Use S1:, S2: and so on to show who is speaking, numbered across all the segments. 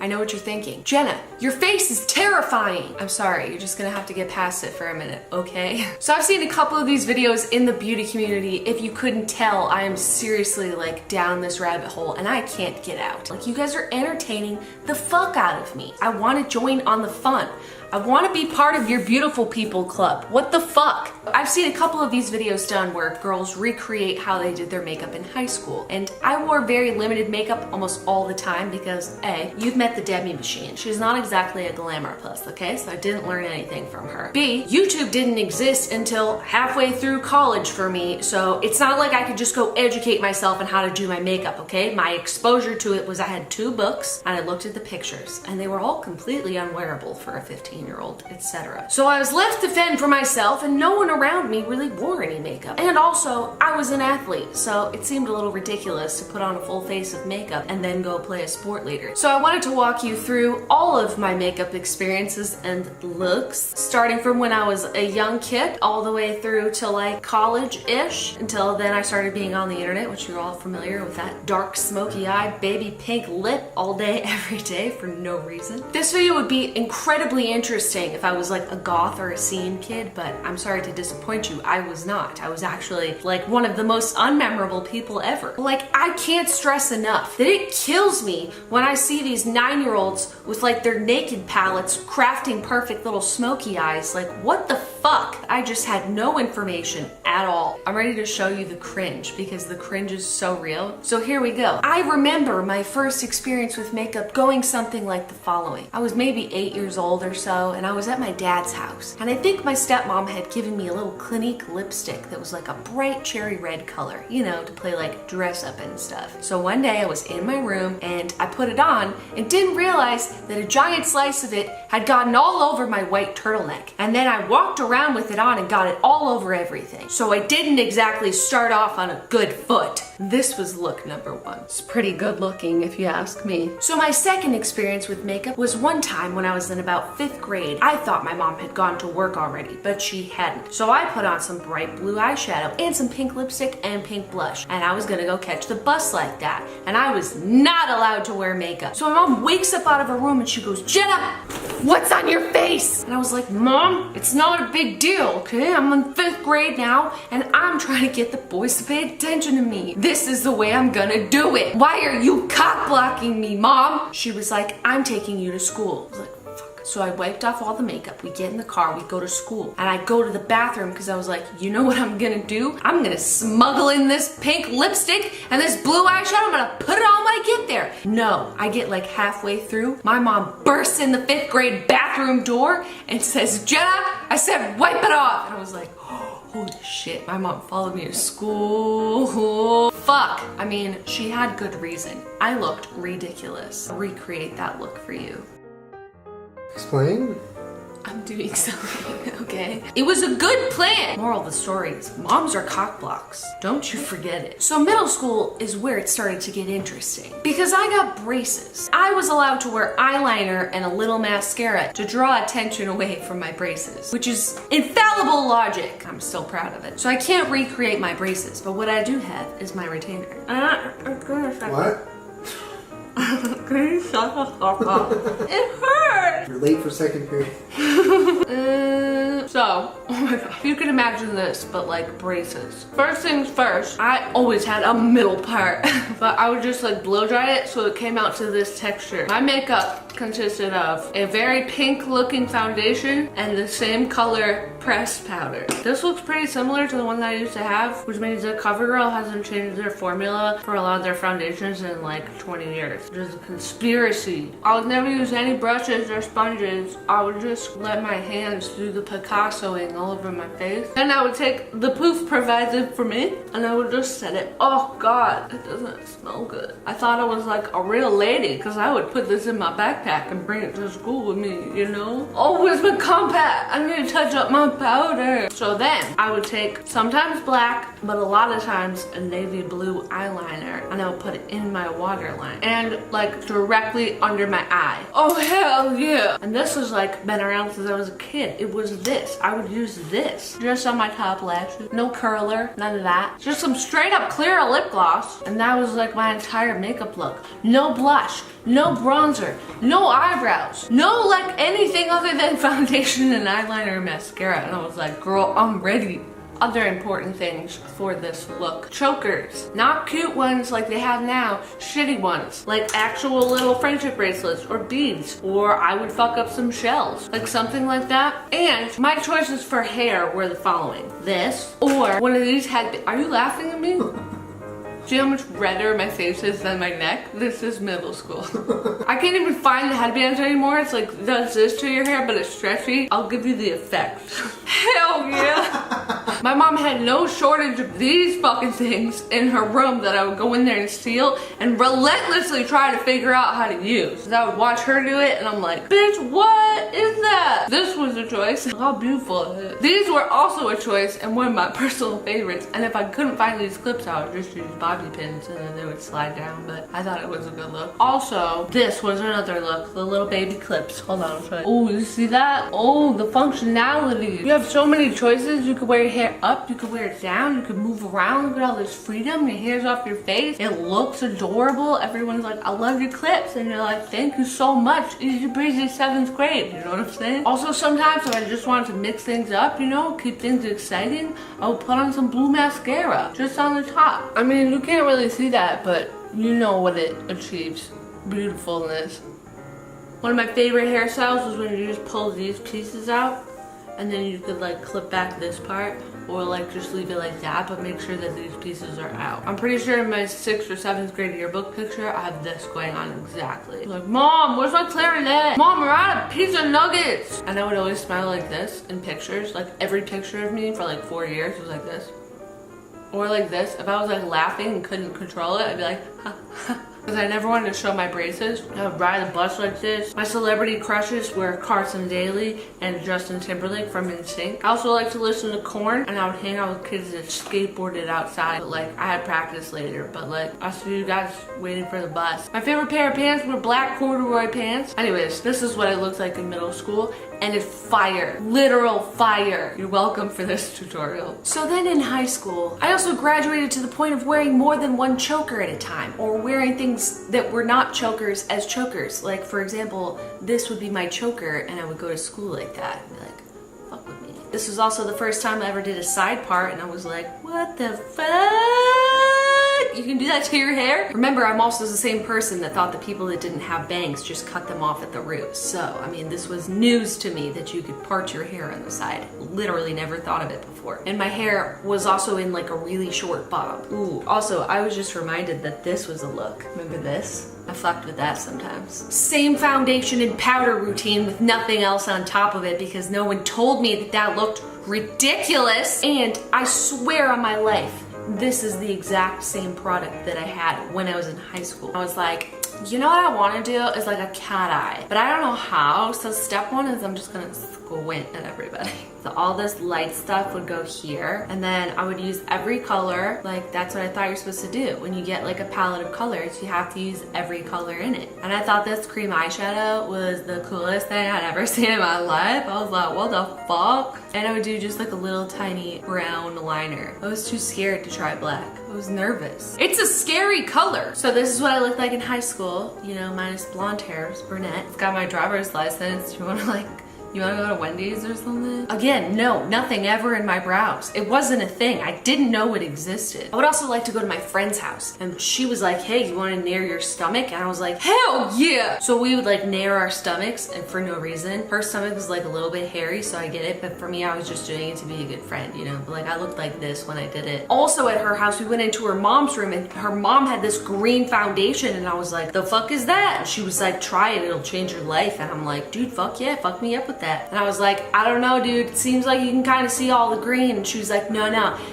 S1: know what you're thinking. Jenna, your face is terrifying. I'm sorry, you're just gonna have to get past it for a minute, okay? So I've seen a couple of these videos in the beauty community. If you couldn't tell, I am seriously like down this rabbit hole and I can't get out. Like, you guys are entertaining the fuck out of me. I want to join on the fun. I want to be part of your beautiful people club. What the fuck? I've seen a couple of these videos done where girls recreate how they did their makeup in high school. And I wore very limited makeup almost all the time because A, you've met the Demi machine. She's not exactly a glamour puss, okay? So I didn't learn anything from her. B, YouTube didn't exist until halfway through college for me. So it's not like I could just go educate myself on how to do my makeup, okay? My exposure to it was I had 2 books and I looked at the pictures and they were all completely unwearable for a 15-year-old, etc. So I was left to fend for myself and no one around me really wore any makeup. And also, I was an athlete, so it seemed a little ridiculous to put on a full face of makeup and then go play a sport later. So I wanted to walk you through all of my makeup experiences and looks, starting from when I was a young kid all the way through to like college-ish, until then I started being on the internet, which you're all familiar with, that dark smoky eye, baby pink lip all day, every day for no reason. This video would be incredibly interesting if I was like a goth or a scene kid, but I'm sorry to disappoint you, I was not. I was actually like one of the most unmemorable people ever. Like, I can't stress enough that it kills me when I see these 9-year-olds with like their naked palettes crafting perfect little smoky eyes. Like, what the fuck? I just had no information at all. I'm ready to show you the cringe because the cringe is so real. So here we go. I remember my first experience with makeup going something like the following. I was maybe 8 years old or so, and I was at my dad's house. And I think my stepmom had given me a little Clinique lipstick that was like a bright cherry red color, you know, to play like dress up and stuff. So one day I was in my room and I put it on and didn't realize that a giant slice of it had gotten all over my white turtleneck. And then I walked around with it on and got it all over everything. So I didn't exactly start off on a good foot. This was look number 1. It's pretty good looking if you ask me. So my second experience with makeup was one time when I was in about 5th grade. I thought my mom had gone to work already, but she hadn't. So I put on some bright blue eyeshadow and some pink lipstick and pink blush. And I was gonna go catch the bus like that. And I was not allowed to wear makeup. So my mom wakes up out of her room and she goes, "Jenna, what's on your face?" And I was like, "Mom, it's not a big deal, okay? I'm in 5th grade now and I'm trying to get the boys to pay attention to me. This is the way I'm gonna do it. Why are you cock blocking me, Mom?" She was like, "I'm taking you to school." I was like, fuck. So I wiped off all the makeup, we get in the car, we go to school, and I go to the bathroom because I was like, you know what I'm gonna do? I'm gonna smuggle in this pink lipstick and this blue eyeshadow, I'm gonna put it on when I get there. No, I get like halfway through, my mom bursts in the 5th grade bathroom door and says, "Jenna, I said wipe it off." And I was like, holy shit, my mom followed me to school. Fuck. I mean, she had good reason. I looked ridiculous. I'll recreate that look for you.
S2: Explain?
S1: I'm doing something, okay? It was a good plan. Moral of the story is moms are cock blocks. Don't you forget it. So middle school is where it started to get interesting because I got braces. I was allowed to wear eyeliner and a little mascara to draw attention away from my braces, which is infallible logic. I'm still proud of it. So I can't recreate my braces, but what I do have is my retainer.
S2: What?
S1: Can you shut the fuck up? It hurts!
S2: You're late for 2nd period.
S1: So, oh my god, you can imagine this, but like braces. First things first, I always had a middle part, but I would just like blow dry it so it came out to this texture. My makeup consisted of a very pink looking foundation and the same color pressed powder. This looks pretty similar to the one that I used to have, which means that CoverGirl hasn't changed their formula for a lot of their foundations in like 20 years. There's a conspiracy. I would never use any brushes or sponges. I would just let my hands do the Picassoing all over my face. Then I would take the poof provided for me and I would just set it. Oh god, it doesn't smell good. I thought I was like a real lady because I would put this in my backpack and bring it to school with me, you know? Oh, where's my compact? I need to touch up my powder. So then I would take sometimes black, but a lot of times a navy blue eyeliner, and I would put it in my waterline and like directly under my eye. Oh hell yeah. And this has like been around since I was a kid. It was this. I would use used this just on my top lashes. No curler, none of that. Just some straight up clear lip gloss. And that was like my entire makeup look. No blush, no bronzer, no eyebrows, no like anything other than foundation and eyeliner and mascara. And I was like, girl, I'm ready. Other important things for this look. Chokers. Not cute ones like they have now. Shitty ones. Like actual little friendship bracelets or beads. Or I would fuck up some shells. Like something like that. And my choices for hair were the following. This or one of these head... Are you laughing at me? See how much redder my face is than my neck? This is middle school. I can't even find the headbands anymore. It's like, does this to your hair, but it's stretchy. I'll give you the effect. Hell yeah. My mom had no shortage of these fucking things in her room that I would go in there and steal and relentlessly try to figure out how to use. I would watch her do it and I'm like, bitch, what is that? This was a choice. How beautiful is it? These were also a choice and one of my personal favorites. And if I couldn't find these clips, I would just use bobby pins and then they would slide down, but I thought it was a good look. Also, this was another look, the little baby clips. Hold on, I'll show you. Oh, you see that? Oh, the functionality. You have so many choices. You could wear your hair up, you could wear it down, you could move around. Look at all this freedom. Your hair's off your face. It looks adorable. Everyone's like, I love your clips. And you're like, thank you so much. Easy breezy 7th grade. You know what I'm saying? Also, sometimes if I just wanted to mix things up, you know, keep things exciting, I would put on some blue mascara just on the top. I mean, you can't really see that, but you know what it achieves. Beautifulness. One of my favorite hairstyles was when you just pull these pieces out and then you could like clip back this part or like just leave it like that, but make sure that these pieces are out. I'm pretty sure in my 6th or 7th grade yearbook picture, I have this going on exactly. Like, Mom, where's my clarinet? Mom, we're out of pizza nuggets. And I would always smile like this in pictures. Like every picture of me for like 4 years was like this. Or like this. If I was like laughing and couldn't control it, I'd be like, ha, ha. Because I never wanted to show my braces. I would ride a bus like this. My celebrity crushes were Carson Daly and Justin Timberlake from NSYNC. I also like to listen to Korn, and I would hang out with kids that skateboarded outside. But like, I had practice later, but like, I see you guys waiting for the bus. My favorite pair of pants were black corduroy pants. Anyways, this is what it looked like in middle school. And it's fire. Literal fire. You're welcome for this tutorial. So then in high school, I also graduated to the point of wearing more than one choker at a time, or wearing things that were not chokers as chokers. Like for example, this would be my choker and I would go to school like that and be like, fuck with me. This was also the first time I ever did a side part and I was like, what the fuck? You can do that to your hair? Remember, I'm also the same person that thought that people that didn't have bangs just cut them off at the roots. So, I mean, this was news to me that you could part your hair on the side. Literally never thought of it before. And my hair was also in like a really short bob. Ooh. Also, I was just reminded that this was a look. Remember this? I fucked with that sometimes. Same foundation and powder routine with nothing else on top of it because no one told me that that looked ridiculous. And I swear on my life, this is the exact same product that I had when I was in high school. I was like, you know what I want to do is like a cat eye, but I don't know how. So step one is I'm just gonna squint at everybody. So all this light stuff would go here, and then I would use every color. Like that's what I thought you're supposed to do. When you get like a palette of colors, you have to use every color in it. And I thought this cream eyeshadow was the coolest thing I'd ever seen in my life. I was like, what the fuck? And I would do just like a little tiny brown liner. I was too scared to try black. I was nervous. It's a scary color. So this is what I looked like in high school, you know, minus blonde hair, brunette. I've got my driver's license. You wanna go to Wendy's or something? Again, no, nothing ever in my brows. It wasn't a thing. I didn't know it existed. I would also like to go to my friend's house, and she was like, hey, you wanna nair your stomach? And I was like, hell yeah! So we would like nair our stomachs, and for no reason. Her stomach was like a little bit hairy, so I get it, but for me, I was just doing it to be a good friend, you know? But like, I looked like this when I did it. Also at her house, we went into her mom's room, and her mom had this green foundation, and I was like, the fuck is that? And she was like, try it, it'll change your life. And I'm like, dude, fuck yeah, fuck me up with that. And I was like, I don't know, dude, it seems like you can kind of see all the green. And she was like, no,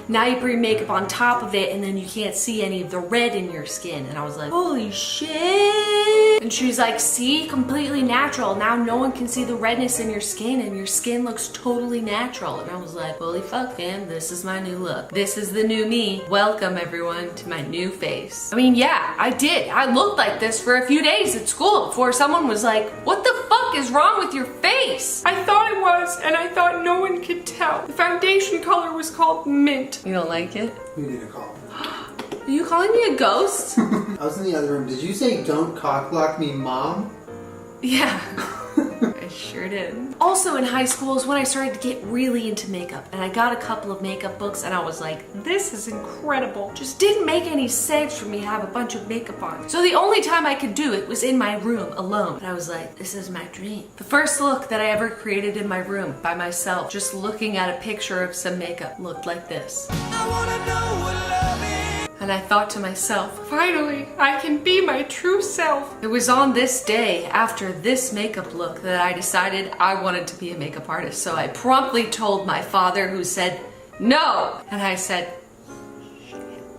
S1: now you put your makeup on top of it and then you can't see any of the red in your skin. And I was like, holy shit. And she was like, see, completely natural. Now no one can see the redness in your skin and your skin looks totally natural. And I was like, holy fuck, fam, this is my new look. This is the new me. Welcome everyone to my new face. I mean, yeah, I did. I looked like this for a few days at school before someone was like, what the fuck fuck is wrong with your face?
S3: I thought it was, and I thought no one could tell. The foundation color was called mint.
S1: You don't like it?
S2: Who did a call?
S1: Are you calling me a ghost?
S2: I was in the other room. Did you say don't cock block me, Mom?
S1: Yeah. I sure did. Also in high school is when I started to get really into makeup, and I got a couple of makeup books and I was like,
S3: This is incredible.
S1: just didn't make any sense for me to have a bunch of makeup on. So the only time I could do it was in my room alone. And I was like, this is my dream. The first look that I ever created in my room by myself, just looking at a picture of some makeup, looked like this.
S4: I wanna know what love is.
S1: And I thought to myself,
S3: Finally, I can be my true self.
S1: it was on this day after this makeup look that I decided I wanted to be a makeup artist. So I promptly told my father, who said no. And I said,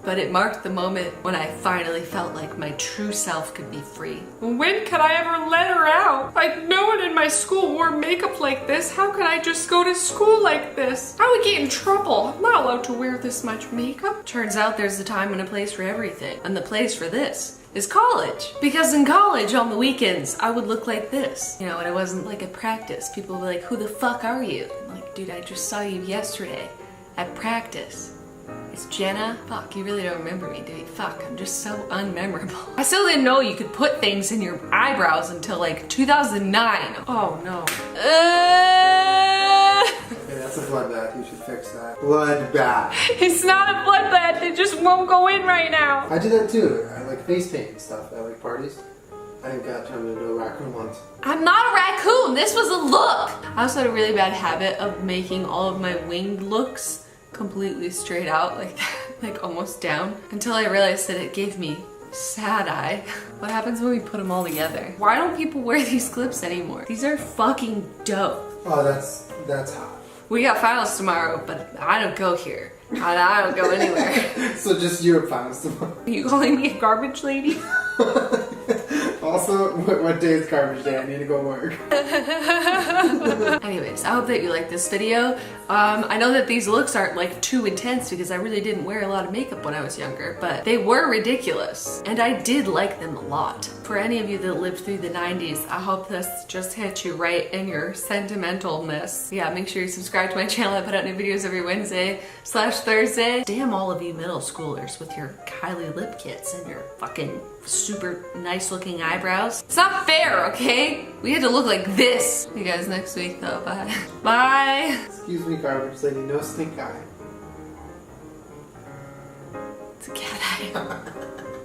S1: but it marked the moment when I finally felt like my true self could be free.
S3: When could I ever let her out? Like, no one in my school wore makeup like this. How could I just go to school like this? I would get in trouble. I'm not allowed to wear this much makeup.
S1: Turns out there's a time and a place for everything. And the place for this is college. Because in college, on the weekends, I would look like this. You know, and it wasn't like a practice. People would be like, who the fuck are you? I'm like, dude, I just saw you yesterday at practice. It's Jenna. Fuck, you really don't remember me, do you? Fuck, I'm just so unmemorable. I still didn't know you could put things in your eyebrows until like 2009.
S3: Oh no.
S2: Yeah, that's a bloodbath. You should fix that. Bloodbath.
S3: It's not a bloodbath. It just won't go in right now.
S2: I do that too. I like face paint and stuff at like parties. I think I turned into a raccoon once.
S1: I'm not a raccoon. This was a look. I also had a really bad habit of making all of my winged looks completely straight out like that, like almost down, until I realized that it gave me sad eye. What happens when we put them all together? Why don't people wear these clips anymore? These are fucking dope.
S2: Oh, that's hot.
S1: We got finals tomorrow, but I don't go here. I don't go anywhere.
S2: So just Europe finals tomorrow.
S3: Are you calling me a garbage lady?
S2: Also, what day is garbage day? I need to go work.
S1: Anyways, I hope that you like this video. I know that these looks aren't like too intense because I really didn't wear a lot of makeup when I was younger, but they were ridiculous and I did like them a lot. For any of you that lived through the 90s, I hope this just hit you right in your sentimentalness. Yeah, make sure you subscribe to my channel. I put out new videos every Wednesday/Thursday. Damn all of you middle schoolers with your Kylie lip kits and your fucking super nice looking eyebrows. It's not fair, okay? We had to look like this. See you guys next week though, bye. Bye.
S2: Excuse me, garbage lady, no stink eye.
S1: It's a cat eye.